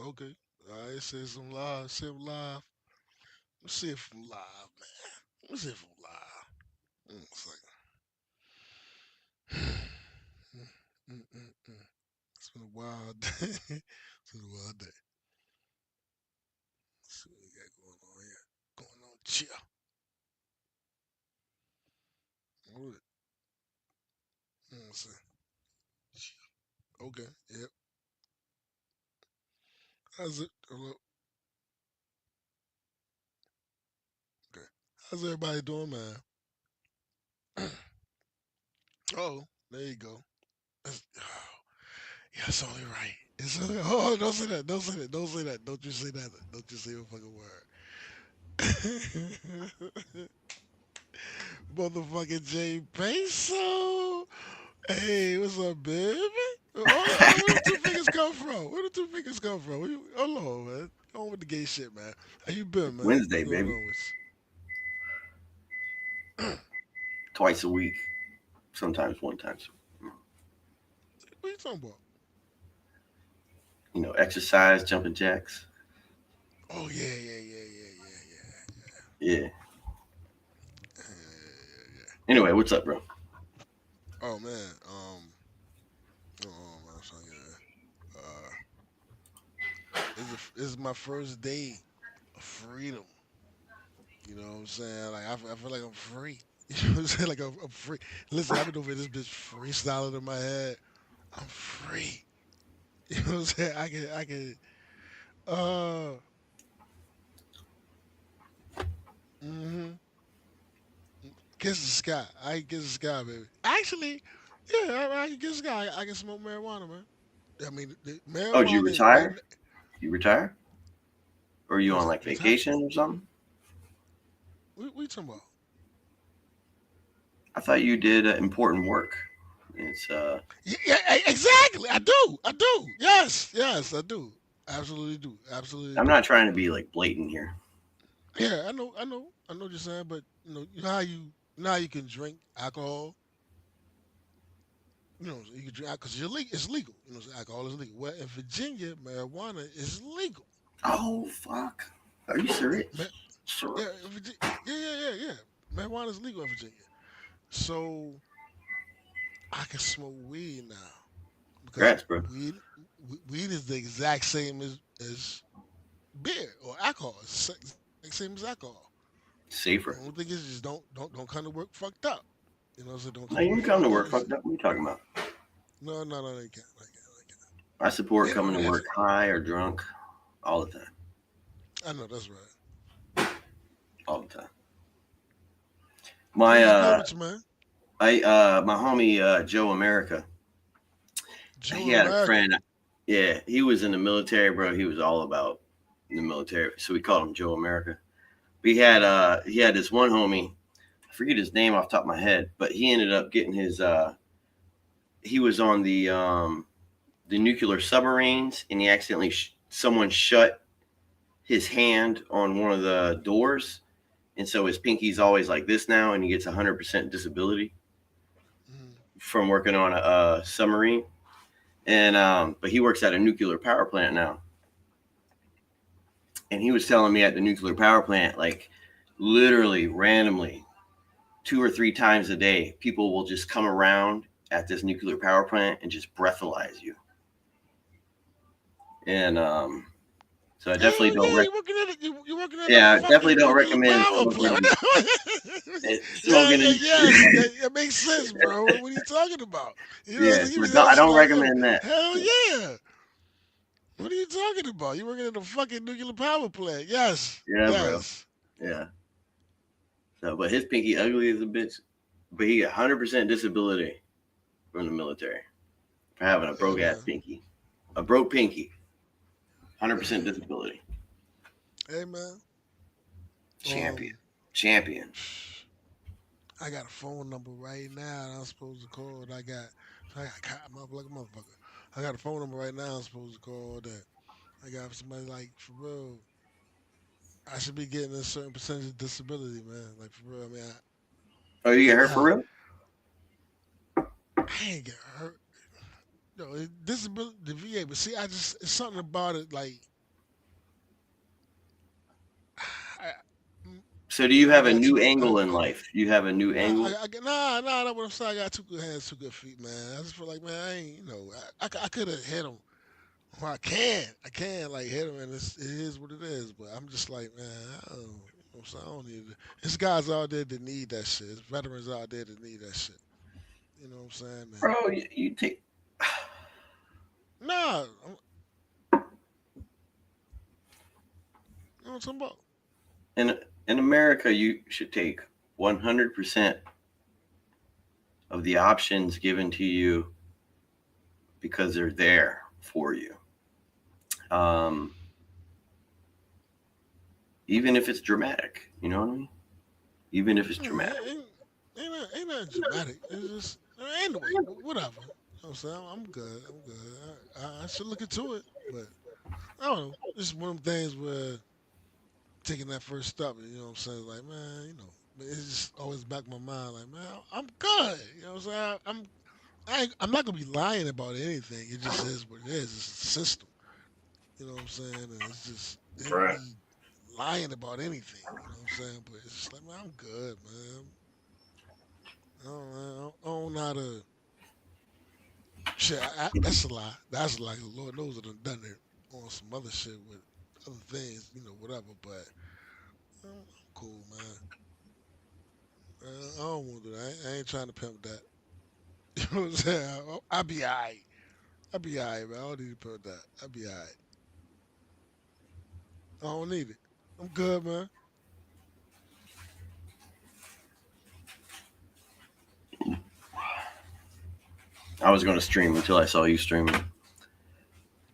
Okay. All right, say some live. Say them live. Let's see if I'm live, man. Let's see if I'm live. One second. Mm. It's been a wild day. It's been a wild day. Let's see what we got going on here. Going on chill. What is it? Let's see. Okay. Yep. How's it? Hello. Okay. How's everybody doing, man? Oh, there you go. Oh, yeah, it's only right. It's only, oh, don't say that. Don't say that. Don't say that. Don't you say that. Don't you say a fucking word. Motherfucking Jay Peso. Hey, what's up, baby? Where the two fingers come from? Where the two fingers come from? Hold on, man. Go on with the gay shit, man. How you been, man? Wednesday, What's going baby. on with you? Twice a week, sometimes one time. What you talking about? Exercise, jumping jacks. Oh yeah. Yeah. Yeah. Anyway, what's up, bro? Oh man, man, I'm trying to this is my first day of freedom. You know what I'm saying? Like I feel like I'm free. You know what I'm saying? Like I'm free. Listen, I've been over this bitch freestyling in my head. I'm free. You know what I'm saying? I can uh mm-hmm. Kiss the sky. I can kiss the sky, baby. Actually, yeah, I can kiss the sky. I can smoke marijuana, man. I mean, the Oh, did you marijuana right retire? now. You retire? Or are you What is on that? like Retire? vacation or something? What you talking about? I thought you did important work. It's Exactly. I do. I do. Yes, I do. Absolutely do. Absolutely I'm do. not trying to be like blatant here. Yeah, I know what you're saying, but you know how you can drink alcohol. You can drink because it's legal. Alcohol is legal. Well, in Virginia, marijuana is legal. Oh fuck. Are you serious? Ma- Sure. yeah, yeah. Marijuana is legal in Virginia, so I can smoke weed now because Congrats, bro. weed is the exact same as beer or alcohol. It's the exact same as alcohol. The only Safer. thing is just don't come to work fucked up. So don't come No, to you work can come to fucked up. work fucked up. What are you talking about? No, they can't. They can't. I support coming to Anyway, work high or drunk all the time. I know that's right. All the time. My Things are good with you, man. my homie Joe America. He Joe had a America. friend. Yeah, he was in the military, bro. He was all about the military, so we called him Joe America. He had this one homie. I forget his name off the top of my head, but he ended up getting his. He was on the nuclear submarines, and he accidentally someone shut his hand on one of the doors, and so his pinky's always like this now, and he gets 100% disability Mm-hmm. from working on a submarine. And but he works at a nuclear power plant now, and he was telling me at the nuclear power plant, like literally randomly, 2 or 3 times a day, people will just come around at this nuclear power plant and just breathalyze you. And so I definitely Hell don't yeah, rec- you working at a yeah, I definitely fucking don't nuclear recommend power plant. smoking Yeah, smoking in. it makes sense, bro. What are you talking about? You know, Yeah, so you so be there, I shit don't like, yo, recommend that. hell yeah. What are you talking about? You working at a fucking nuclear power plant? Yes, Yeah, bro. yes. Yeah. So, but his pinky ugly as a bitch. But he got 100% disability from the military for having a Hey broke ass man, pinky. A broke pinky, 100% hey, disability. hey man. Champion. Um, Champion. I got a phone number right now that I'm supposed to call. I got caught up like a motherfucker. I got a phone number right now I'm supposed to call that I got somebody like for real. I should be getting a certain percentage of disability, man. Like for real. I mean, Oh, you I, get hurt for I, real? I ain't get hurt. Disability, the VA, but see, it's something about it. Like So do you I have a got new two. angle in life? You have a new Nah, angle? nah. What I'm saying, I got two good hands, two good feet, man. I just feel like, man, I ain't, I could have hit him. Well, I can like hit him, and it is what it is. But I'm just like, man, I don't, you know what I'm saying? I don't need it. There's guys out there that need that shit. There's veterans out there that need that shit. You know what I'm saying? And Bro, you take nah, you know what I'm talking about? in in America, you should take 100% of the options given to you because they're there for you. Um, even if it's dramatic, you know what I mean? Even if it's Yeah, dramatic. ain't nothing dramatic. It's just anyway, whatever. You know what I'm saying? I'm good. I'm good. I should look into it, but I don't know. It's one of them things where taking that first step, you know what I'm saying? Like, man, but it's just always back in my mind, like, man, I'm good. You know what I'm saying? I'm not gonna be lying about anything. It just is what it is. It's a system. You know what I'm saying? And it's just ain't no Right. need lying about anything. You know what I'm saying? But it's just like, man, I'm good, man. I don't know how to. Shit, that's a lie. That's a lie. 'Cause Lord knows I done it on some other shit with other things, whatever. But I'm cool, man. I don't want to do that. I ain't trying to pimp that. You know what I'm saying? I'll be alright. I'll be alright, man. I don't need to pimp that. I'll be alright. I don't need it. I'm good, man. I was going to stream until I saw you streaming.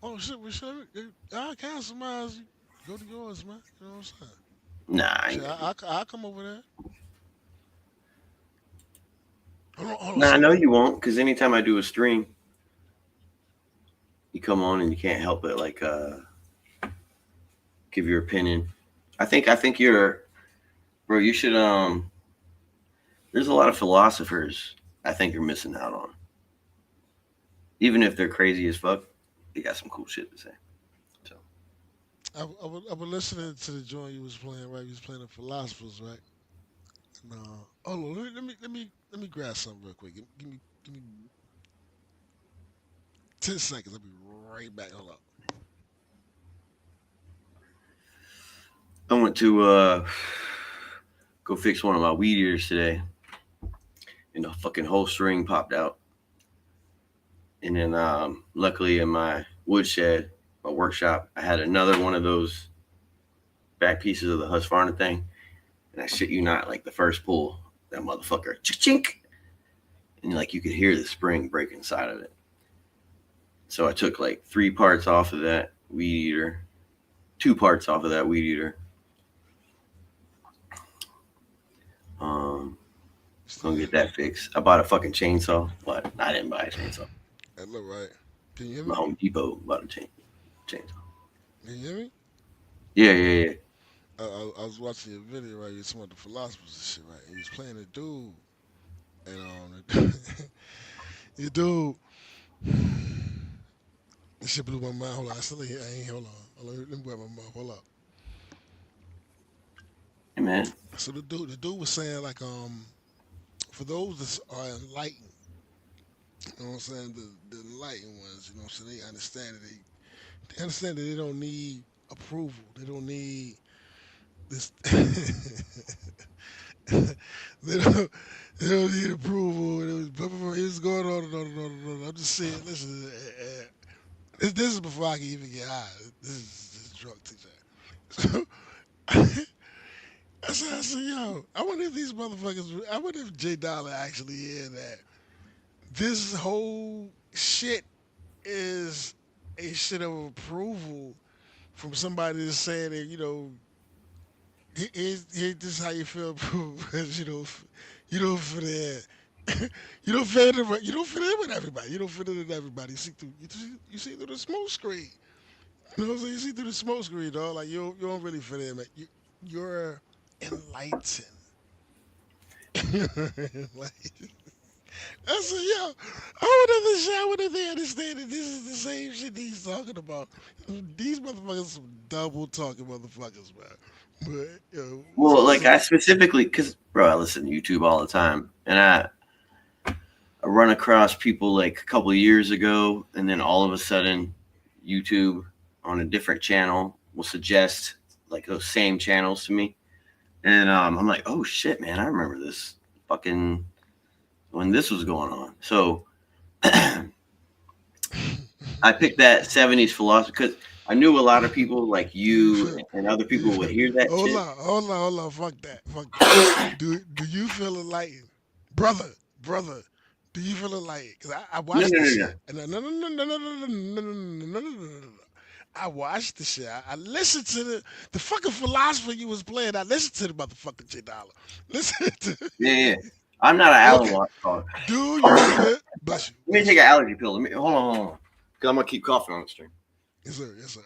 Oh shit, we should. I cancel mine. Go to yours, man. You know what I'm saying? Nah, I Shit, ain't. I come over there. Hold on. Nah, I So, know you won't, because anytime I do a stream, you come on and you can't help it. Like, give your opinion. I think you're, bro. You should. There's a lot of philosophers. I think you're missing out on. Even if they're crazy as fuck, they got some cool shit to say. So I was listening to the joint you was playing, right? You was playing the philosophers, right? No. Oh, let me grab something real quick. Give me 10 seconds. I'll be right back. Hold up. I went to go fix one of my weed eaters today, and a fucking whole string popped out. And then, luckily, in my woodshed, my workshop, I had another one of those back pieces of the Husqvarna thing. And I shit you not, like the first pull, that motherfucker, chink, and like you could hear the spring break inside of it. So I took like 3 parts off of that weed eater, 2 parts off of that weed eater. Um, You still Gonna hear get me? that fixed. I bought a fucking chainsaw, but I didn't buy a chainsaw. That look right. Can you hear My me? Home Depot bought a chainsaw. Can you hear me? Yeah, yeah, yeah. I was watching a video, right? You was talking about the philosophers and shit, right? And he was playing a dude, and the dude, this shit blew my mind. Hold on, I still ain't. I ain't hold on. Let me grab my mouth. Hold up. Hey man, So the dude was saying like, for those that are enlightened, you know what I'm saying, the enlightened ones, you know what I'm saying, they understand that they understand that they don't need approval. They don't need this. they don't. They don't need approval. It was going on and on and on and on. I'm just saying. Listen, this is before I can even get high. This is drug teacher. So I said, yo, I wonder if these motherfuckers. I wonder if J Dollar actually hear that this whole shit is a shit of approval from somebody that's saying that this is how you feel because you don't fit in. You don't fit in with everybody. You don't fit in with everybody. You see through the smoke screen. You know what I'm saying? You see through the smoke screen, dog. Like you don't really fit in, man. You're enlightened. You're enlightened. I said, yo, I wonder if they understand that this is the same shit he's talking about. These motherfuckers some double talking motherfuckers, man. But yo, Well, like so I specifically, because bro, I listen to YouTube all the time, and I run across people like a couple of years ago, and then all of a sudden, YouTube on a different channel will suggest like those same channels to me, and I'm like, oh shit, man, I remember this fucking when this was going on. So I picked that '70s philosophy because I knew a lot of people like do you you feel? and other Do you people would feel? hear that Hold shit. on, hold on, hold on. Fuck that, fuck that. Do you feel enlightened, brother, brother? Do you feel enlightened? Cause I No, watched no, the no, no. shit. And no. I watched the shit. I listened to the fucking philosopher you was playing. I listened to the motherfucking J Dollar. Listen to. Yeah, yeah. I'm not an Alan Okay. Watts caller. Do you feel? Bless you, Let me bless take you. an allergy pill. Let me hold on. Cause I'm gonna keep coughing on the stream. Yes sir, yes sir.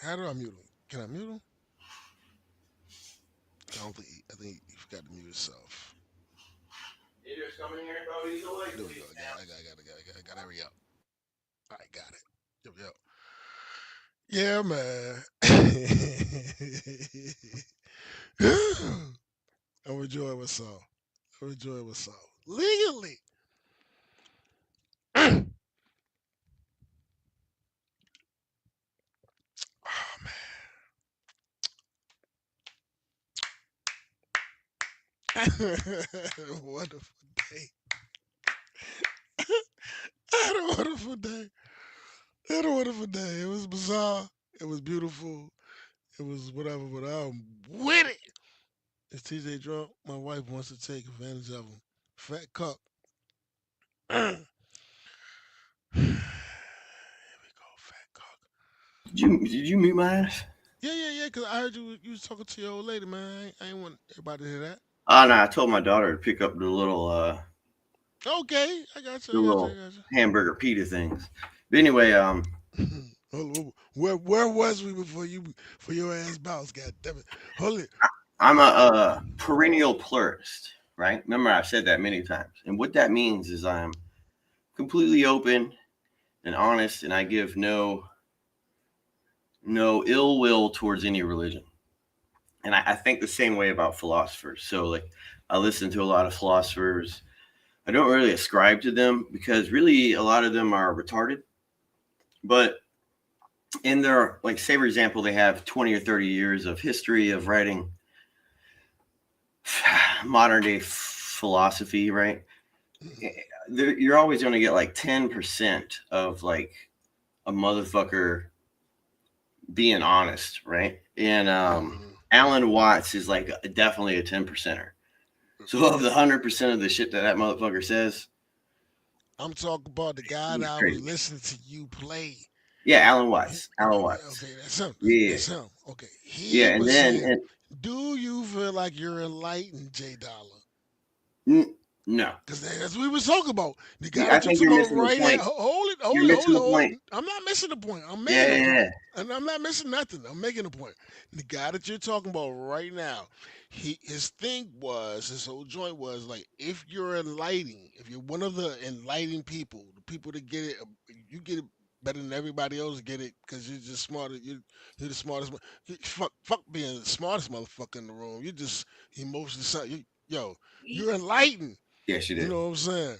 How do I mute him? Can I mute him? I don't think. I think he forgot to mute himself. You just come in here, bro. He's away. There we go. I got it. There we go. All right, got it. Yep, yep. Yeah, man. I'm enjoying myself. I'm enjoying myself. Legally. Oh, man. Wonderful day. I had a wonderful day. I had a wonderful day. It was bizarre. It was beautiful. It was whatever, but I'm with it. Is TJ drunk? My wife wants to take advantage of him. Fat cuck. Here we go, fat cuck. Did you mute my ass? Yeah. Cause I heard you was talking to your old lady, man. I ain't want everybody to hear that. Oh no, I told my daughter to pick up Okay, I got you. the I got you. little I got you. hamburger pita things. But anyway, Hold on, where was we before you for your ass bounce? God damn it! Hold it. I'm a perennial plurist, right? Remember I've said that many times, and what that means is I'm completely open and honest, and I give no ill will towards any religion. And I think the same way about philosophers. So like I listen to a lot of philosophers. I don't really ascribe to them because really a lot of them are retarded. But in their like say for example, they have 20 or 30 years of history of writing modern day philosophy, right? You're always going to get like 10% of like a motherfucker being honest, right? And Mm-hmm. Alan Watts is like definitely a 10 percenter. So of the 100% of the shit that motherfucker says, I'm talking about the guy that he's I was crazy. listening to you play. Yeah, Alan Watts. Alan Watts. Okay, that's him. Yeah, That's him. Okay, yeah, he and was then saying, "Do you feel like you're enlightened, J Dollar?" no, Because that's what we was talking about. The guy I that you're think talking you're about missing the right here. point. Hold it, hold You're it, hold missing it, the hold point. it. I'm not missing the point. I'm Yeah, making a yeah, point. yeah. And I'm not missing nothing. I'm making a point. The guy that you're talking about right now, his thing was, his whole joint was like, if you're enlightening, if you're one of the enlightening people, the people that get it, you get it better than everybody else get it because you're just smarter. You're the smartest. Fuck being the smartest motherfucker in the room. You're just emotionally, yo, you're enlightened. Yes, you You did. know what I'm saying?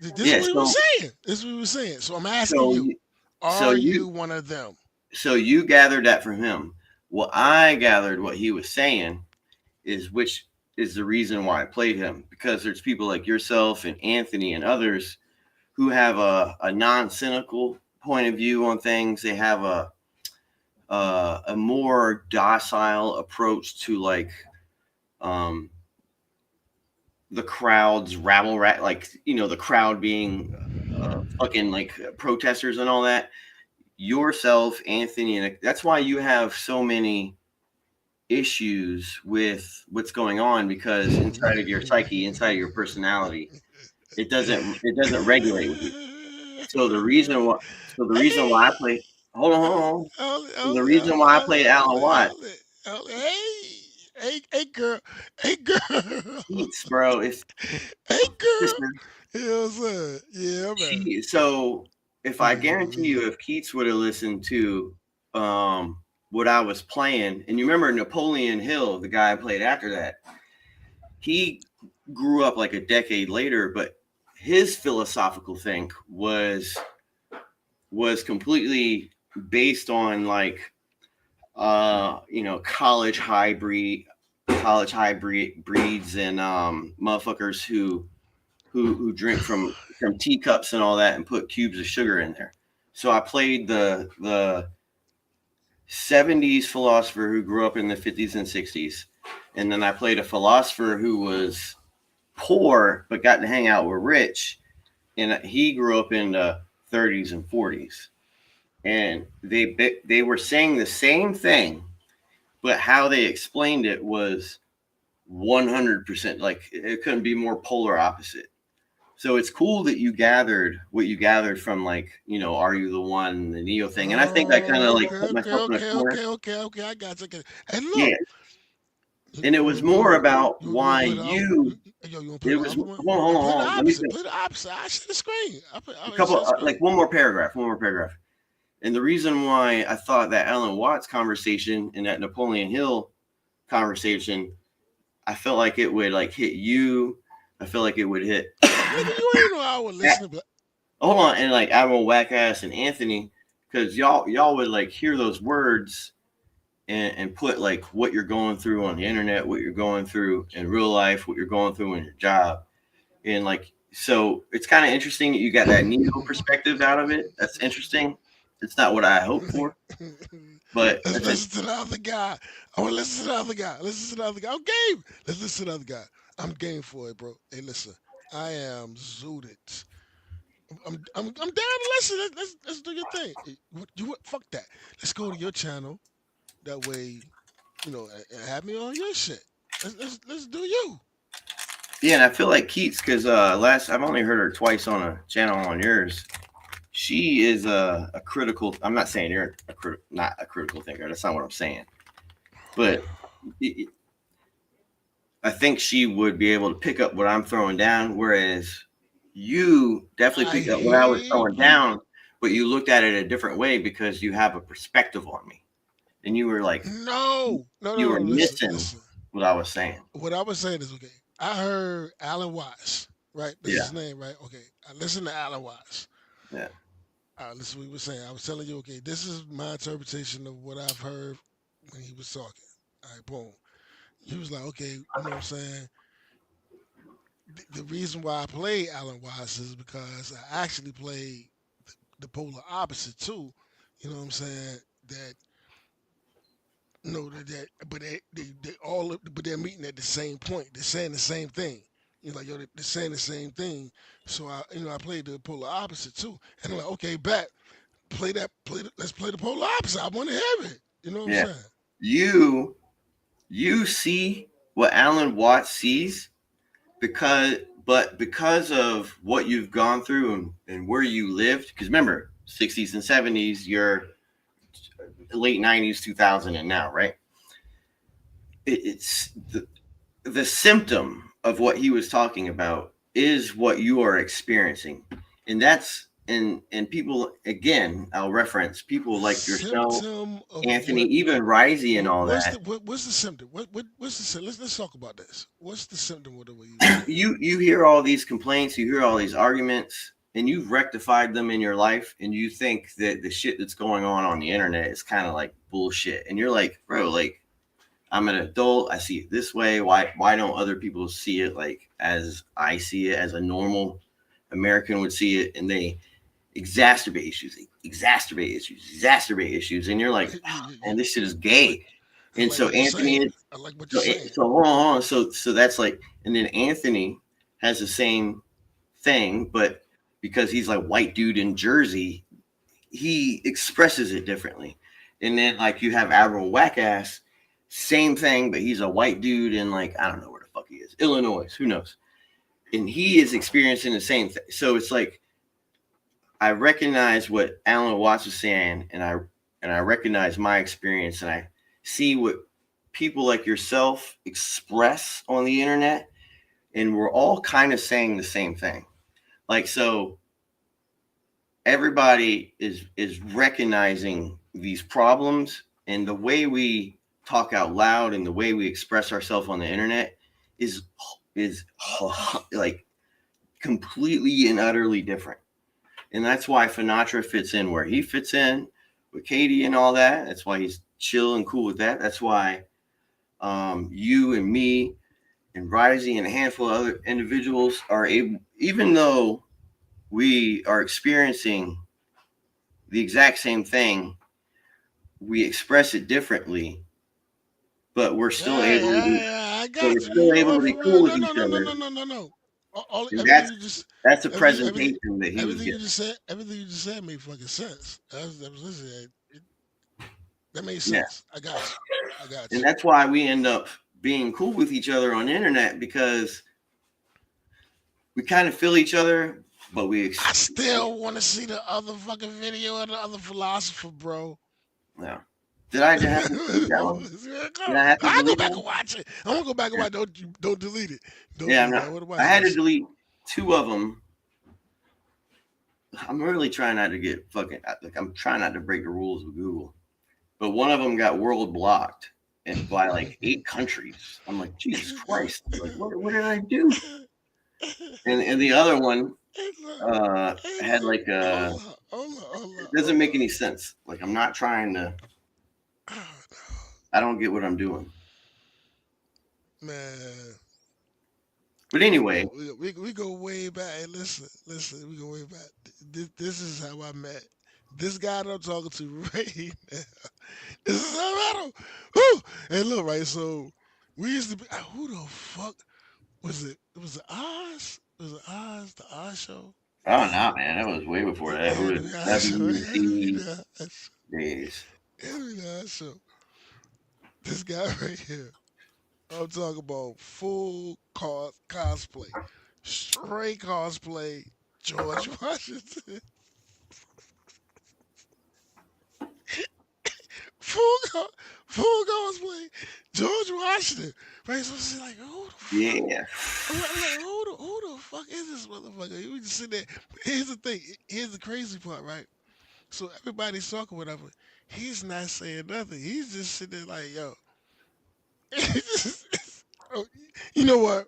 This is Yeah, what he was saying. This is what he was saying. So I'm asking so you, you, so are you, you one of them? so you gathered that from him. Well, I gathered what he was saying is which is the reason why I played him because there's people like yourself and Anthony and others who have a non-cynical point of view on things. They have a more docile approach to like um, the crowd's rabble rat, like the crowd being fucking like protesters and all that. Yourself, Anthony, and that's why you have so many issues with what's going on because inside of your psyche, inside of your personality, it doesn't regulate with you. So the reason why so the reason why I Hey, play hold on. hold it, So the hold it, reason hold it, why I hold played it, hold Alan it, Watts, hold it, hold it. Hey, girl, hey, girl, Keats, bro, it's hey, girl. sister. You know what I'm saying? Yeah, man. So if I guarantee Mm-hmm. you, if Keats would have listened to um, what I was playing. And you remember Napoleon Hill, the guy I played after that, he grew up like a decade later, but his philosophical thing was completely based on like college hybrid breeds and motherfuckers who drink from teacups and all that and put cubes of sugar in there. So I played the 70s philosopher who grew up in the 50s and 60s, and then I played a philosopher who was poor but got to hang out with rich, and he grew up in the 30s and 40s, and they were saying the same thing, but how they explained it was 100% like it couldn't be more polar opposite. So it's cool that you gathered what you gathered from like, Are You the One, the Neo thing. And I think I kind of Oh, like okay, put okay, myself in a okay, corner. okay, okay, okay. I got you. Okay. And Yeah. look, And it was more about you want why to play the other? you, Yo, you want to play it the was, other one? hold on, hold on, Play the hold on. Let me opposite. finish. Play the opposite. I see the screen. A I see couple, the screen. like one more paragraph. And the reason why I thought that Alan Watts conversation and that Napoleon Hill conversation, I felt like it would like hit you. I feel like it would hit. Nigga, you ain't know I was listening, but Hold on, and like Admiral Wackass and Anthony, because y'all would like hear those words and put like what you're going through on the internet, what you're going through in real life, what you're going through in your job, and like so it's kind of interesting that you got that Neo perspective out of it. That's interesting. It's not what I hoped for, but let's that's it. listen to the other guy. I want to listen to the other guy. Listen to the other guy. I'm game. Let's listen to the other guy. I'm game for it, bro. Hey, listen. I am zooted. I'm down to listen. Let's do your thing. Fuck that. Let's go to your channel. That way, have me on your shit. Let's do you. Yeah, and I feel like Keats because last I've only heard her twice on a channel on yours. She is a critical. I'm not saying you're not a critical thinker. That's not what I'm saying. But I think she would be able to pick up what I'm throwing down, whereas you definitely I picked up what I was hear throwing you. down, but you looked at it a different way because you have a perspective on me, and you were like, No, no, you no, were no. Listen, missing listen. what I was saying. What I was saying is okay. I heard Alan Watts, right? That's Yeah, his name, right? Okay. I listened to Alan Watts. yeah, This is what he was saying. I was telling you, okay, this is my interpretation of what I've heard when he was talking. All right, boom. He was like, okay, you know what I'm saying? The reason why I play Alan Watts is because I actually play the polar opposite too. You know what I'm saying? That no, but they all, but they're meeting at the same point. They're saying the same thing. Like yo, they're saying the same thing. So I played the polar opposite too. And I'm like, okay, bet, let's play the polar opposite. I want to have it. You know what I'm yeah. saying? You you see what Alan Watts sees because, but because of what you've gone through and where you lived. Because remember, 60s and 70s, you're late 90s, 2000, and now, right? It's the symptom of what he was talking about is what you are experiencing, and that's and people again. I'll reference people The like yourself, symptom of Anthony, what? even Risey, and all that. What's the symptom? What's the symptom? Let's talk about this. What's the symptom of what you were saying? You hear all these complaints, you hear all these arguments, and you've rectified them in your life, and you think that the shit that's going on the internet is kind of like bullshit, and you're like, bro, like I'm an adult. I see it this way. Why don't other people see it like as I see it as a normal American would see it? And they exacerbate issues, and you're like, oh, man, this shit is I like gay. I And like so what you're Anthony saying. is I like what you're so saying. so hold on, hold on. So that's like, and then Anthony has the same thing, but because he's like white dude in Jersey, he expresses it differently. And then like you have Admiral Wackass, same thing, but he's a white dude in like I don't know where the fuck he is, Illinois, who knows? And he is experiencing the same thing. So it's like I recognize what Alan Watts was saying, and I recognize my experience, and I see what people like yourself express on the internet, and we're all kind of saying the same thing. Like so, everybody is recognizing these problems And the way we talk out loud and the way we express ourselves on the internet is is like completely and utterly different. And that's why Finatra fits in where he fits in with Katie and all that. That's why he's chill and cool with that. That's why you and me and Rising and a handful of other individuals are able, even though we are experiencing the exact same thing, we express it differently, but we're still Yeah, able yeah, to, yeah. I but we're got you. You still know able to what? be For real. cool with No, no, each no, no, other. no, no, no, no. All And everything you just that's a everything presentation that he was everything you getting. just said, everything you just said made fucking sense. That was listening. That made Yeah. sense. I got you. I got And you. that's why we end up being cool with each other on the internet because we kind of feel each other, but I still want to see the other fucking video of the other philosopher, bro. yeah. Did I have to delete that one? Did I have to I go delete that back one? and watch it. I want to go back and Yeah. watch. Don't delete it. Don't Yeah, I'm delete it. I not. want to I watch had that to shit. delete two of them. I'm really trying not to get fucking like I'm trying not to break the rules with Google. But one of them got world blocked and by like 8 countries. I'm like, Jesus Christ! Like, what did I do? And the other one had like Hold up, hold up, hold it up, doesn't hold make up. any sense. Like I'm not trying to. Oh, I don't get what I'm doing. no. Man, But anyway, we go way back. Hey, listen, we go way back. This is how I met this guy that I'm talking to right now. This is how I met him. Whew. Hey, look, right. So we used to be. Who the fuck was it? Was it Oz? Was it Oz? The Oz show? oh no, man, that was way before that. It It had was to be Oz show. It had to be WC the Oz show. days. It had to be the Oz show. This guy right here. I'm talking about full cosplay, straight cosplay. George Washington, full co- full cosplay. George Washington. Right? So it's like, who the fuck? Yeah, I'm like, who the fuck is this motherfucker? You just sit there. Here's the thing. Here's the crazy part, right? So everybody's talking whatever. He's not saying nothing. He's just sitting there like, yo. Oh, you know what?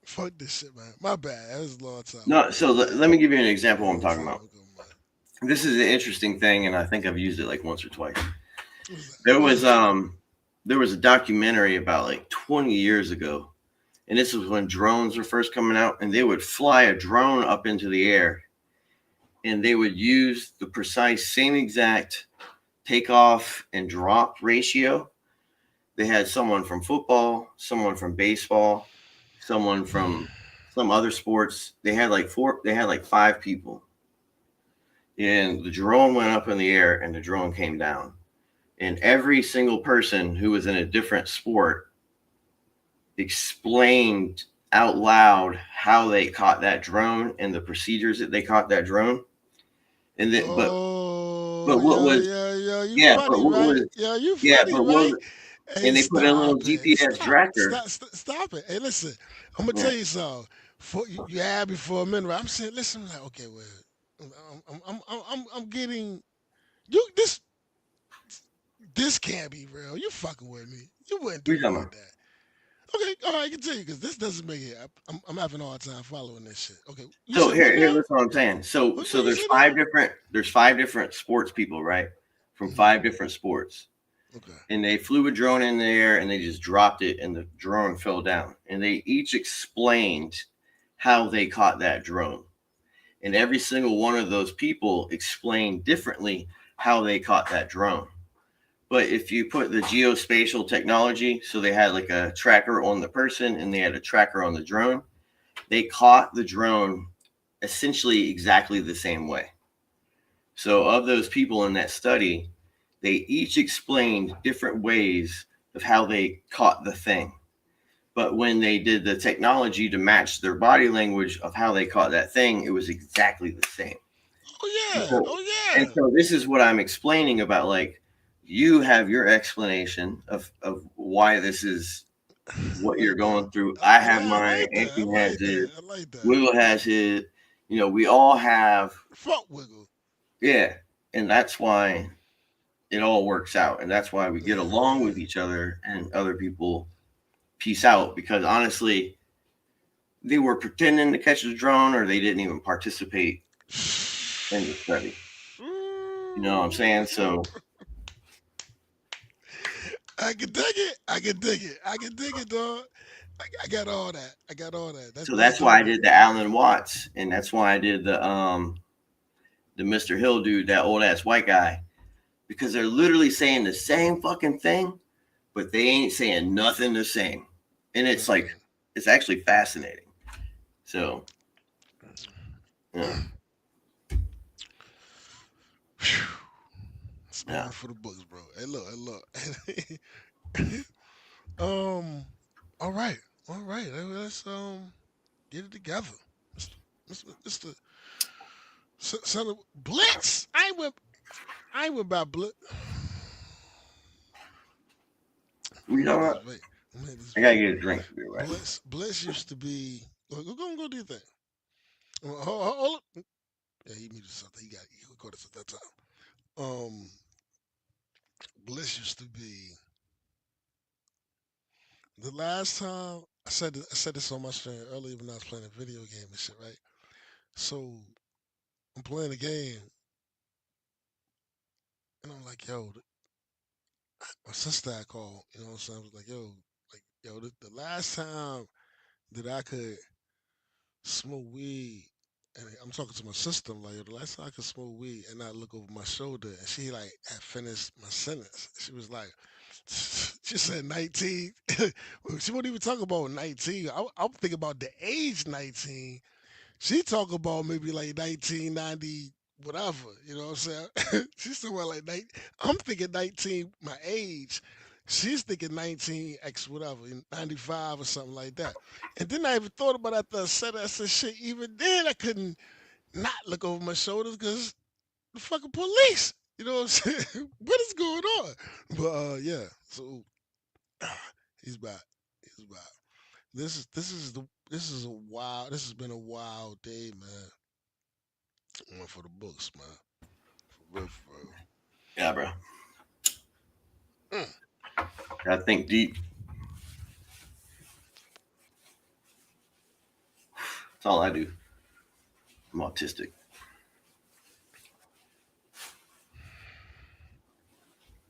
Fuck this shit, man. My bad. That was a long time no. ago, So let me give you an example. Of what I'm man. talking Long about. time ago, man. This is an interesting thing, and I think I've used it like once or twice. What's that? There What's was that? um there was a documentary about like 20 years ago, and this was when drones were first coming out, and they would fly a drone up into the air, and they would use the precise same exact takeoff and drop ratio. They had someone from football, someone from baseball, someone from some other sports. They had like four. They had like 5 people, and the drone went up in the air, and the drone came down. And every single person who was in a different sport explained out loud how they caught that drone and the procedures that they caught that drone. And then, Oh, but what yeah, was yeah, yeah. You yeah, but funny, what right? was Yeah, you yeah, funny, but what right? was Hey, and they put in a little stop it. GPS Stop, tracker. stop, stop it. Hey, listen. I'm gonna Yeah, tell you something. For you had me for a minute. Right? I'm saying, listen. I'm like, okay, well, I'm getting you. This can't be real. You fucking with me. You wouldn't what are do you it talking like about? that. Okay, all right, continue because this doesn't make it. I'm having a hard time following this shit. Okay, you So said what here, now? listen what I'm saying. So What you there's say five now? different there's 5 different sports people, right? From Hmm. 5 different sports. Okay. And they flew a drone in the air and they just dropped it and the drone fell down. And they each explained how they caught that drone. And every single one of those people explained differently how they caught that drone. But if you put the geospatial technology, so they had like a tracker on the person and they had a tracker on the drone, they caught the drone essentially exactly the same way. So, of those people in that study, they each explained different ways of how they caught the thing. But when they did the technology to match their body language of how they caught that thing, it was exactly the same. Oh yeah. So, Oh and yeah. so this is what I'm explaining about like you have your explanation of why this is I what you're like that. going through. I have I mine, like that. I Anthony has like his, that. I like that. Will has his, we all have Fuck wiggle. yeah. And that's why it all works out, and that's why we get along with each other, and other people peace out because honestly, they were pretending to catch the drone, or they didn't even participate in the study. You know what I'm saying? So, I can dig it. I can dig it. I can dig it, dog. I got all that. I got all that. so That's that's why I dope. did the Alan Watts, and that's why I did the Mr. Hill dude, that old ass white guy, because they're literally saying the same fucking thing, but they ain't saying nothing the same, and it's like Mm-mm. it's actually fascinating. So, yeah, Phew. It's yeah. going for the books, bro. Hey, look. um. All right. All right. Let's get it together, Mister Mister Son of Blitz. I went by Blitz. I You know made this what? vape. I made this I gotta vape. get a drink for you, right? Bliss used to be. Go do your thing. Hold up. Yeah, he muted something. He recorded at that time. Bliss used to be the last time I said this on my stream earlier when I was playing a video game and shit, right? So I'm playing a game and I'm like, yo, my sister I called, you know what I'm saying? I was like, yo, the last time that I could smoke weed, and I'm talking to my sister. I'm like, yo, the last time I could smoke weed and not look over my shoulder, and she like had finished my sentence. She was like, she said 19. She wouldn't even talk about 19. I'm thinking about the age 19. She talk about maybe like 1990, whatever. You know what I'm saying? She's somewhere like I'm thinking 19, my age. She's thinking 19 X whatever, 95 or something like that. And then I even thought about it after I said that. I said, shit, even then I couldn't not look over my shoulders because the fucking police. You know what I'm saying? What is going on? But yeah, so he's back. He's back. This is a wild. This has been a wild day, man. I went for the books, man. For real, for real. Yeah, bro. Mm. Gotta think deep. That's all I do. I'm autistic.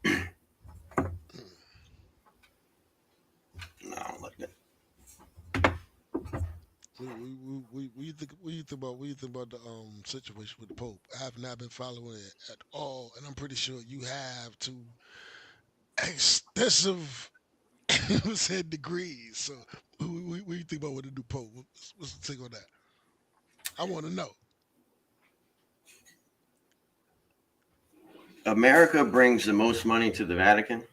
Mm. No, I don't like that. What you think about the situation with the Pope? I have not been following it at all, and I'm pretty sure you have to extensive said degrees. So what you think about what the new Pope? What's the take on that? I want to know. America brings the most money to the Vatican,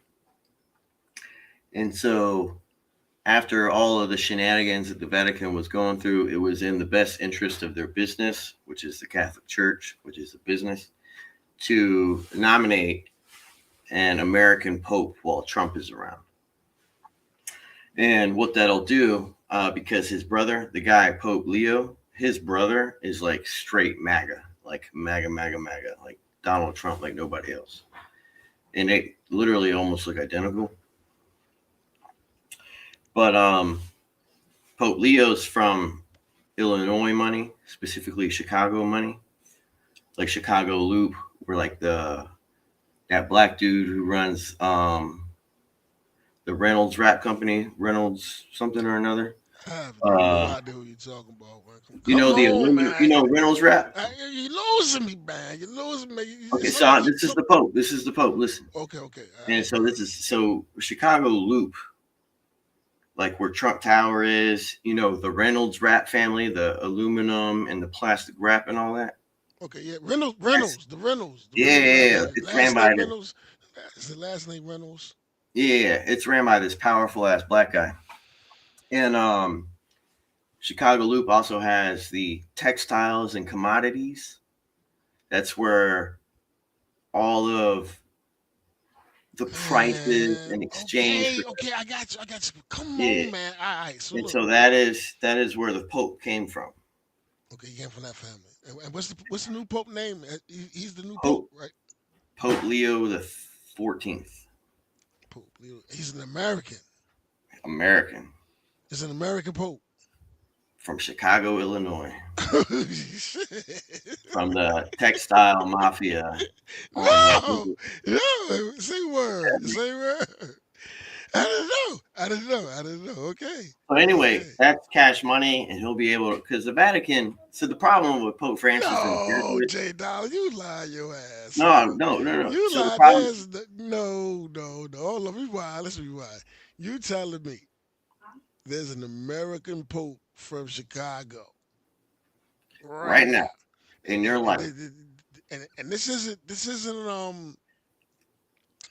and so after all of the shenanigans that the Vatican was going through, it was in the best interest of their business, which is the Catholic Church, which is the business, to nominate an American Pope while Trump is around. And what that'll do, because his brother, the guy Pope Leo, his brother is like straight MAGA, like MAGA, MAGA, MAGA, like Donald Trump, like nobody else. And they literally almost look identical. But Pope Leo's from Illinois money, specifically Chicago money, like Chicago Loop, where like that black dude who runs the Reynolds rap company, Reynolds something or another. I have no Uh, idea who you're talking about, man. you Come know the on, aluminum, you man. know Reynolds rap. You're losing me, man. You're losing me. Okay, It's like so you this is talk. the Pope. This is the Pope. Listen, Okay, okay. All and right, so this is so Chicago Loop, like where Trump Tower is. You know the Reynolds wrap family, the aluminum and the plastic wrap and all that. okay, yeah. That's The yeah, Reynolds yeah, rap yeah. family. It's ran Last by name this. Reynolds. Is the last name Reynolds? Yeah, it's ran by this powerful ass black guy. And Chicago Loop also has the textiles and commodities. That's where all of the prices Man, and exchange okay, for okay, I got you. I got you. Come yeah. on, man. All right. So And look, so that is where the Pope came from. okay, you came from that family. And what's the new pope name? He's the new pope, Pope right? Pope Leo the XIV. Pope Leo. He's an American. American He's an American Pope. from Chicago, Illinois, Shit. from the textile mafia on No, no. Say word. Say word. I didn't know. I didn't know. I didn't know. Okay. So anyway, Okay. that's cash money, and he'll be able to because the Vatican. So the problem with Pope Francis and the No, Jesuits. J Dollar, you lie your ass No, off. no, no, no. You So the lie. problem, No, no, no. Hold on, rewind. Let's rewind. You telling me there's an American Pope from Chicago right right now now, in and your and, life, and, and this isn't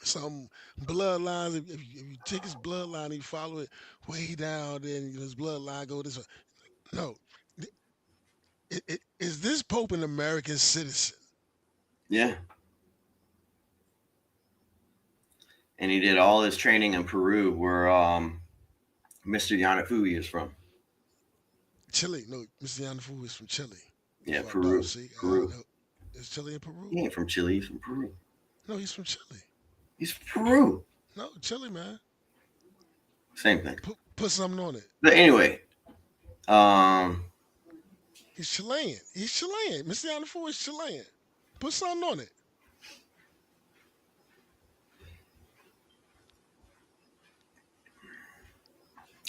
some bloodlines. If you take his bloodline and you follow it way down, then his bloodline go this way. No, is this Pope an American citizen? yeah, and he did all his training in Peru, where Mr. Yanafui is from. Chile. No, Mr. Yanafu is from Chile. You Yeah, fucked up. Peru, See, Peru. no, is Chile in Peru? He ain't from Chile. He's from Peru. No, he's from Chile. He's from Peru. No, Chile, man. Same thing. Put something on it. But anyway, um, He's Chilean. He's Chilean. Mr. Yanafu is Chilean. Put something on it.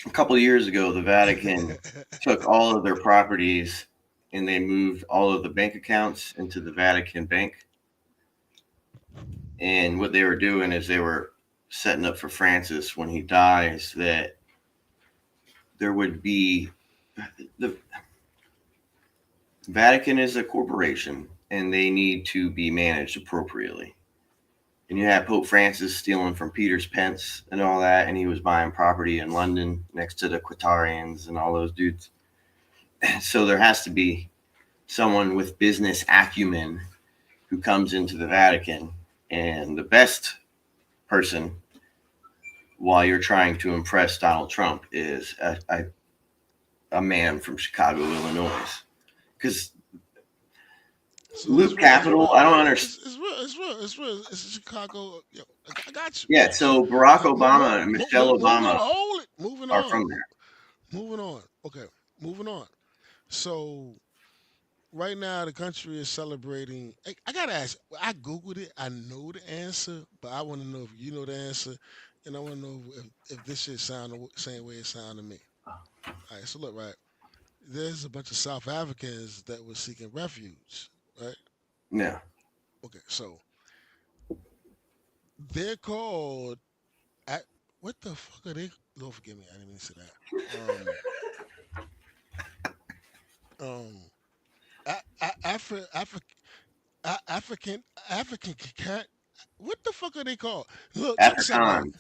a couple of years ago, the Vatican took all of their properties and they moved all of the bank accounts into the Vatican Bank. And what they were doing is they were setting up for Francis when he dies that there would be the Vatican is a corporation and they need to be managed appropriately. And you had Pope Francis stealing from Peter's Pence and all that, and he was buying property in London next to the Quatarians and all those dudes. So there has to be someone with business acumen who comes into the Vatican, and the best person while you're trying to impress Donald Trump is a man from Chicago, Illinois. Because So Loop Capital, I don't understand. It's real. It's real. It's real. It's Chicago. Yo, I got you. Yeah, so Barack Obama and Michelle Moving on. Obama Hold it. are from there. Moving on. Okay. Moving on. So right now the country is celebrating. I gotta ask. I googled it. I know the answer, but I want to know if you know the answer, and I want to know if this shit sound the same way it sound to me. All right. So look, right. There's a bunch of South Africans that were seeking refuge, right? Yeah. Okay. So they're called. At, what the fuck are they? Don't forgive me. I didn't mean to say that. Um. Afri, Afri, African cat. What the fuck are they called? Look, check this out, right? Afrikaans.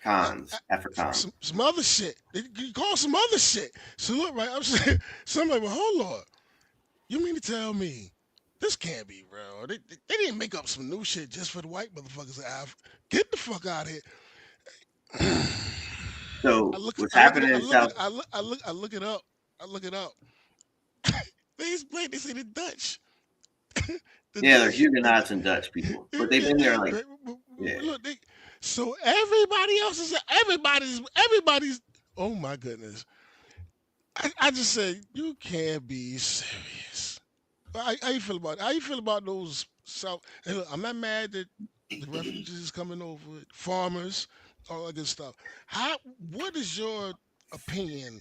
Cons. Afrikaans. Some other shit. They call some other shit. So look, right? I'm saying, so I'm like, well, hold on. You mean to tell me this can't be real? They didn't make up some new shit just for the white motherfuckers of Africa. Get the fuck out of here. So what's happening in South? I look it up. I look it up. They explain. They say the Dutch. The Yeah, they're Dutch. Huguenots and Dutch people, but they've been there like yeah. Look, so everybody else is everybody's. Oh my goodness! I just said you can't be serious. How you feel about it? How you feel about those South? And look, I'm not mad that the refugees is coming over, farmers, all that good stuff. How? What is your opinion?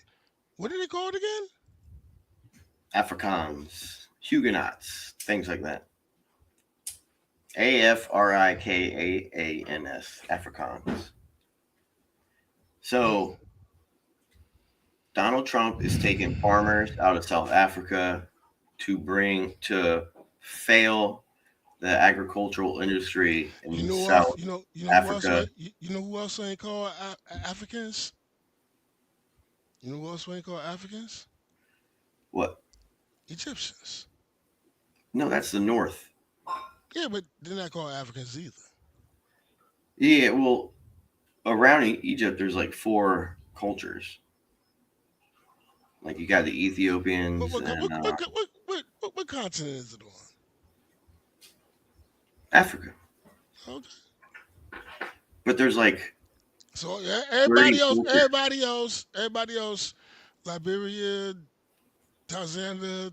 What did they call it again? Afrikaans, Huguenots, things like that. Afrikaans, Afrikaans. Mm. So Donald Trump is taking farmers out of South Africa to fail the agricultural industry You in know what? South You know who else? Africa. You know who else ain't called Africans? You know who else ain't called Africans? What? Egyptians. No, that's the North. Yeah, but they're not called Africans either. Yeah, well, around Egypt, there's like four cultures. Like you got the What Ethiopians what and what what what what continent is it Africa. on? Okay. but there's like So yeah, 30 cultures. everybody else, Liberia, Tanzania,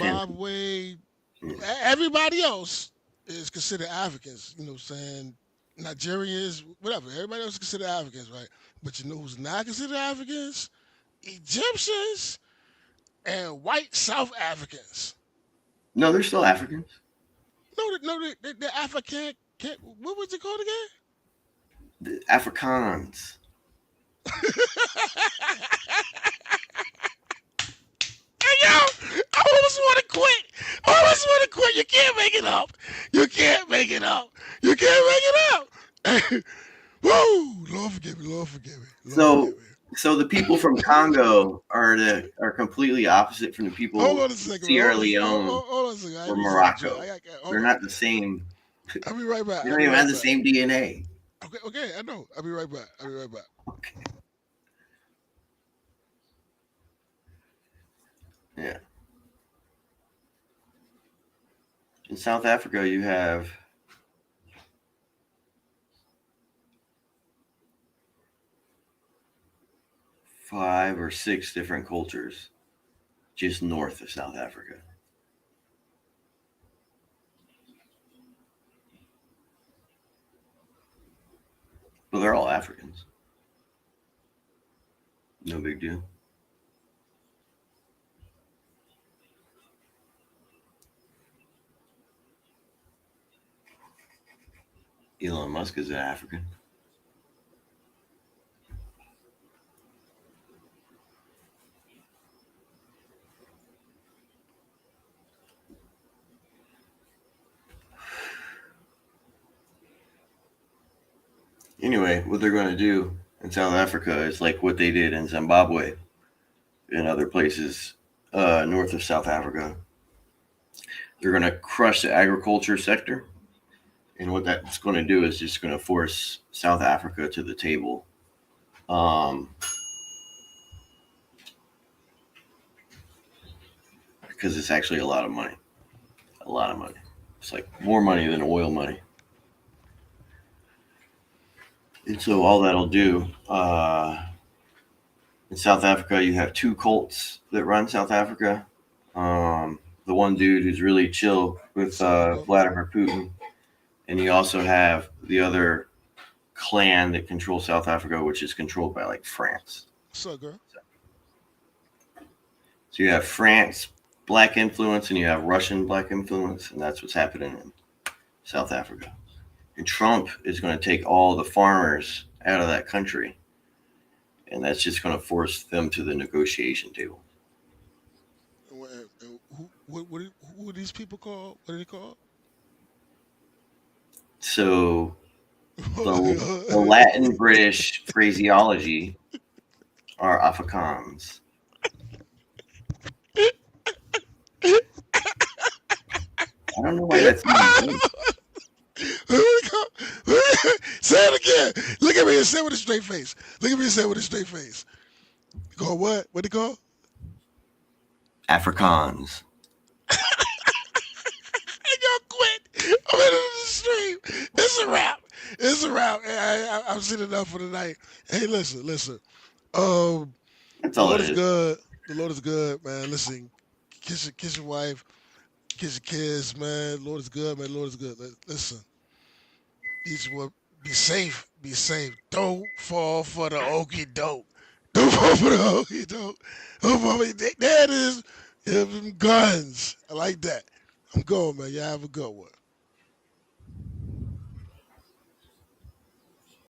And Zimbabwe, mm, everybody else is considered Africans. You know what I'm saying? Nigerians, whatever. Everybody else is considered Africans, right? But you know who's not considered Africans? Egyptians and white South Africans. no, they're still Africans. No, the African. What was it called again? The Afrikaans. Hey yo, I almost want to quit. I almost want to quit. You can't make it up. You can't make it up. You can't make it up. Woo! Lord forgive me. Lord forgive me. Lord forgive So me. so the people from Congo are completely opposite from the Hold people on a from second. Sierra Leone Hold on a second. I or ain't mean to say Joe. Morocco. Hold They're on. not the same. I'll be right back. They I'll don't be even right have the back. same DNA. Okay, okay. I know. I'll be right back. I'll be right back. Yeah. In South Africa, you have 5 or 6 different cultures just north of South Africa. But they're all Africans. No big deal. Elon Musk is an African. Anyway, what they're going to do in South Africa is like what they did in Zimbabwe and other places north of South Africa. They're going to crush the agriculture sector. And what that's going to do is just going to force South Africa to the table. Um, because it's actually a lot of money. A lot of money. It's like more money than oil money. And so all that'll do in South Africa, you have 2 cults that run South Africa. The one dude who's really chill with Sucker. Vladimir Putin, and you also have the other clan that controls South Africa, which is controlled by like France. Sucker. So you have France black influence and you have Russian black influence, and that's what's happening in South Africa. And Trump is going to take all the farmers out of that country, and that's just going to force them to the negotiation table. Who are these people called? What are they called? So the Latin British phraseology are Afrikaans. I don't know why that's even funny. Say it again. Look at me and say it with a straight face. Look at me and say it with a straight face. Call what? What they call? Afrikaans. I got quit. I'm in the stream. It's a wrap. It's a wrap. I've seen enough for tonight. Hey, listen. Um, That's the all Lord it is is. good. The Lord is good, man. Listen, kiss your wife, kiss your kids, man. Lord is good, man. Lord is good. Listen, each one, be safe. Be safe. Don't fall for the okie doke. Don't fall for the okie doke. Don't fall for there it is. Them guns. I like that. I'm going, man. Y'all have a good one.